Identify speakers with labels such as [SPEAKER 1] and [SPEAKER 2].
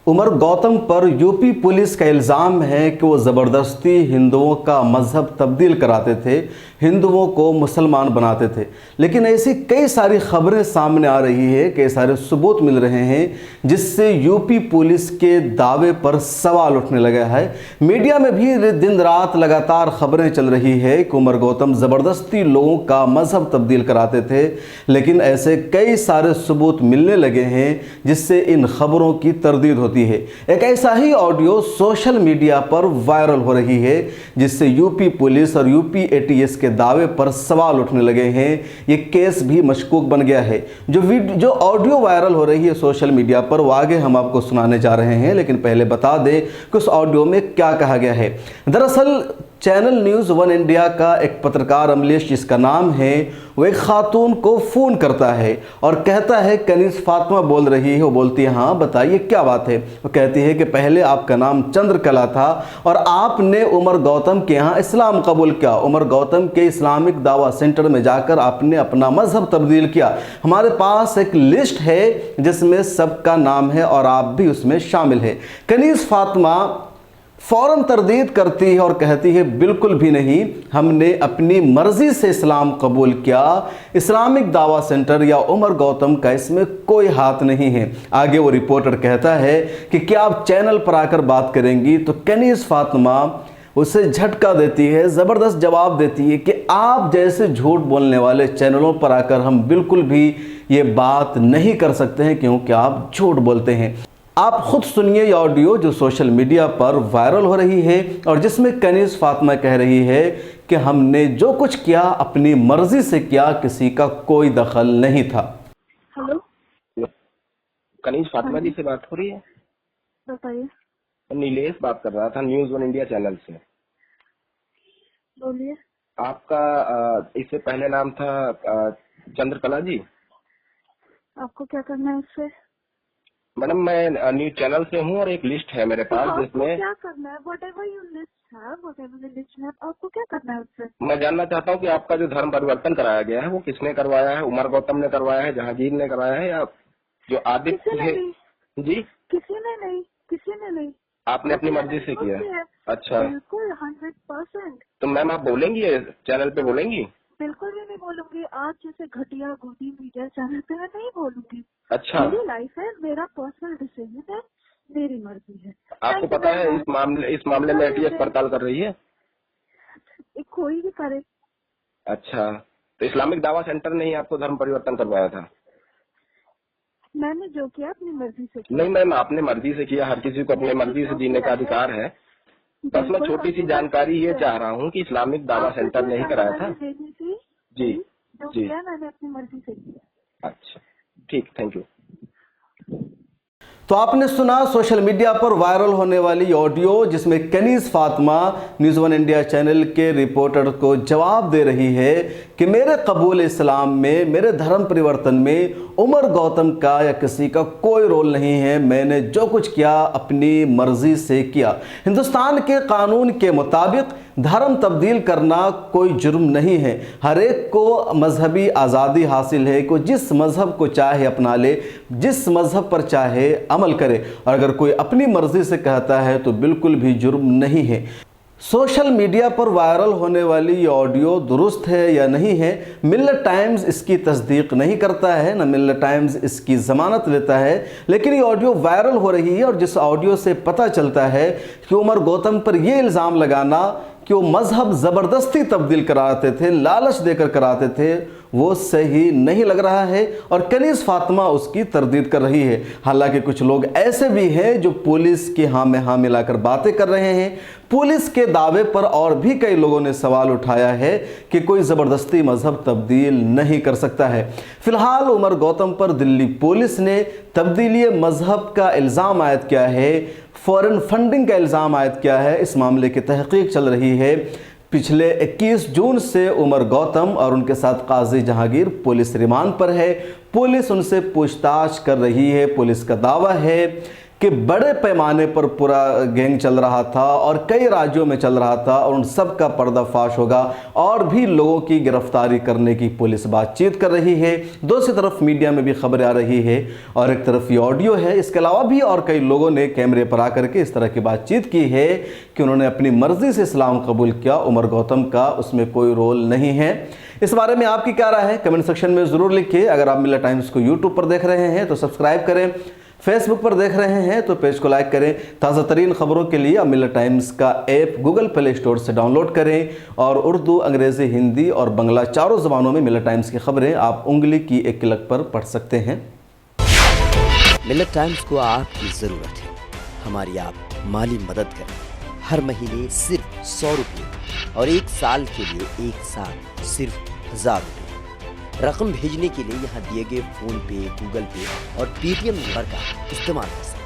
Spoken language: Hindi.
[SPEAKER 1] उमर गौतम पर यूपी पुलिस का इल्ज़ाम है कि वो ज़बरदस्ती हिंदुओं का मज़हब तब्दील कराते थे, हिंदुओं को मुसलमान बनाते थे। लेकिन ऐसी कई सारी खबरें सामने आ रही है, कई सारे सबूत मिल रहे हैं जिससे यूपी पुलिस के दावे पर सवाल उठने लगा है। मीडिया में भी दिन रात लगातार खबरें चल रही है कि उमर गौतम ज़बरदस्ती लोगों का मज़हब तब्दील कराते थे, लेकिन ऐसे कई सारे सबूत मिलने लगे हैं जिससे इन खबरों की तरदीद होती है। एक ऐसा ही ऑडियो सोशल मीडिया पर वायरल हो रही है जिससे यूपी पुलिस और यूपी एटीएस के दावे पर सवाल उठने लगे हैं। ये केस भी मशकूक बन गया है। जो ऑडियो वायरल हो रही है सोशल मीडिया पर, वो आगे हम आपको सुनाने जा रहे हैं, लेकिन पहले बता दें कि उस ऑडियो में क्या कहा गया है। दरअसल चैनल न्यूज़ वन इंडिया का एक पत्रकार अमलेश, जिसका नाम है, वो एक खातून को फ़ोन करता है और कहता है कनीज़ फातिमा बोल रही है। वो बोलती है हाँ बताइए क्या बात है। वो कहती है कि पहले आपका नाम चंद्रकला था और आपने उमर गौतम के यहाँ इस्लाम कबूल किया। उमर गौतम के इस्लामिक दावा सेंटर में जाकर आपने अपना मज़हब तब्दील किया। हमारे पास एक लिस्ट है जिसमें सबका नाम है और आप भी उसमें शामिल है। कनीज़ फातिमा फ़ौरन तरदीद करती है और कहती है बिल्कुल भी नहीं, हमने अपनी मर्ज़ी से इस्लाम कबूल किया। इस्लामिक दावा सेंटर या उमर गौतम का इसमें कोई हाथ नहीं है। आगे वो रिपोर्टर कहता है कि क्या आप चैनल पर आकर बात करेंगी, तो कनीज़ फातिमा उसे झटका देती है, ज़बरदस्त जवाब देती है कि आप जैसे झूठ बोलने वाले चैनलों पर आकर हम बिल्कुल भी ये बात नहीं कर सकते हैं क्योंकि आप झूठ बोलते हैं। आप खुद सुनिए ये ऑडियो जो सोशल मीडिया पर वायरल हो रही है और जिसमें कनीज़ फातिमा कह रही है कि हमने जो कुछ किया अपनी मर्जी से किया, किसी का कोई दखल नहीं था।
[SPEAKER 2] हेलो,
[SPEAKER 3] कनीज़ फातिमा जी से बात हो रही है?
[SPEAKER 2] बताइए।
[SPEAKER 3] नीलेश बात कर रहा था न्यूज़ वन इंडिया चैनल से।
[SPEAKER 2] बोलिए।
[SPEAKER 3] आपका इससे पहले नाम था चंद्रकला जी।
[SPEAKER 2] आपको क्या करना है उससे?
[SPEAKER 3] मैडम मैं न्यूज चैनल से हूँ और एक लिस्ट है मेरे पास जिसमें
[SPEAKER 2] क्या करना है? whatever you list है, whatever the list है, आपको क्या करना है उससे?
[SPEAKER 3] मैं जानना चाहता हूँ कि आपका जो धर्म परिवर्तन कराया गया है वो किसने करवाया है? उमर गौतम ने करवाया है, जहांगीर ने करवाया है, या जो आदित्य है? जी,
[SPEAKER 2] किसी ने नहीं, किसी ने नहीं।
[SPEAKER 3] आपने अपनी मर्जी से किया? अच्छा,
[SPEAKER 2] बिल्कुल 100%।
[SPEAKER 3] तो मैम आप बोलेंगी चैनल पे बोलेंगी?
[SPEAKER 2] बिल्कुल भी नहीं बोलूंगी। आज जैसे घटिया गोदी मीडिया चैनल पे मैं नहीं बोलूंगी।
[SPEAKER 3] अच्छा,
[SPEAKER 2] मेरी लाइफ है, मेरा पर्सनल डिसीजन है, मेरी मर्जी है।
[SPEAKER 3] आपको पता है इस मामले में एटीएस पड़ताल कर रही है?
[SPEAKER 2] कोई भी करे।
[SPEAKER 3] अच्छा, तो इस्लामिक दावा सेंटर ने ही आपको धर्म परिवर्तन करवाया था?
[SPEAKER 2] मैंने जो किया अपनी मर्जी से किया।
[SPEAKER 3] नहीं मैम, आपने मर्जी से किया। हर किसी को अपनी मर्जी से जीने का अधिकार है। बस मैं छोटी सी जानकारी ये चाह रहा हूँ कि इस्लामिक दावा सेंटर ने ही कराया था? जी
[SPEAKER 2] जो
[SPEAKER 3] जी,
[SPEAKER 2] किया मैंने अपनी मर्जी से किया।
[SPEAKER 3] अच्छा ठीक, थैंक यू।
[SPEAKER 1] तो आपने सुना सोशल मीडिया पर वायरल होने वाली ऑडियो जिसमें Kaneez Fatima news one India channel के रिपोर्टर को जवाब दे रही है कि मेरे कबूल इस्लाम में, मेरे धर्म परिवर्तन में उमर गौतम का या किसी का कोई रोल नहीं है। मैंने जो कुछ किया अपनी मर्जी से किया। हिंदुस्तान के कानून के मुताबिक धर्म तब्दील करना कोई जुर्म नहीं है। हर एक को मजहबी आज़ादी हासिल है कि जिस मज़हब को चाहे अपना ले, जिस मज़हब पर चाहे अमल करे, और अगर कोई अपनी मर्ज़ी से कहता है तो बिल्कुल भी जुर्म नहीं है। सोशल मीडिया पर वायरल होने वाली ये ऑडियो दुरुस्त है या नहीं है, मिल्लत टाइम्स इसकी तस्दीक नहीं करता है, न मिल्लत टाइम्स इसकी ज़मानत लेता है। लेकिन ये ऑडियो वायरल हो रही है और जिस ऑडियो से पता चलता है कि उमर गौतम पर यह इल्ज़ाम लगाना कि वो मज़हब ज़बरदस्ती तब्दील कराते थे, लालच देकर कराते थे, वो सही नहीं लग रहा है और कनीज़ फातिमा उसकी तरदीद कर रही है। हालांकि कुछ लोग ऐसे भी हैं जो पुलिस की हाँ में हाँ मिलाकर बातें कर रहे हैं। पुलिस के दावे पर और भी कई लोगों ने सवाल उठाया है कि कोई ज़बरदस्ती मज़हब तब्दील नहीं कर सकता है। फ़िलहाल उमर गौतम पर दिल्ली पुलिस ने तब्दीली मज़हब का इल्ज़ाम आयद किया है, फॉरेन फंडिंग का इल्ज़ाम आयद किया है। इस मामले की तहकीक चल रही है। पिछले 21 जून से उमर गौतम और उनके साथ काजी जहांगीर पुलिस रिमांड पर है। पुलिस उनसे पूछताछ कर रही है। पुलिस का दावा है कि बड़े पैमाने पर पूरा गैंग चल रहा था और कई राज्यों में चल रहा था और उन सब का पर्दाफाश होगा और भी लोगों की गिरफ्तारी करने की पुलिस बातचीत कर रही है। दूसरी तरफ मीडिया में भी खबरें आ रही है और एक तरफ ये ऑडियो है। इसके अलावा भी और कई लोगों ने कैमरे पर आकर के इस तरह की बातचीत की है कि उन्होंने अपनी मर्जी से इस्लाम कबूल किया, उमर गौतम का उसमें कोई रोल नहीं है। इस बारे में आपकी क्या राय है कमेंट सेक्शन में ज़रूर लिखिए। अगर आप मिल्लत टाइम्स को यूट्यूब पर देख रहे हैं तो सब्सक्राइब करें, फेसबुक पर देख रहे हैं तो पेज को लाइक करें। ताज़ा तरीन खबरों के लिए आप मिल्लत टाइम्स का ऐप गूगल प्ले स्टोर से डाउनलोड करें और उर्दू, अंग्रेज़ी, हिंदी और बंगला चारों ज़बानों में मिल्लत टाइम्स की खबरें आप उंगली की एक क्लिक पर पढ़ सकते हैं।
[SPEAKER 4] मिल्लत टाइम्स को आपकी ज़रूरत है, हमारी आप माली मदद करें। हर महीने सिर्फ 100 रुपये और 1 साल के लिए एक साथ सिर्फ 1000 रुपये। रकम भेजने के लिए यहाँ दिए गए फ़ोन पे, गूगल पे और पेटीएम नंबर का इस्तेमाल कर सकते हैं।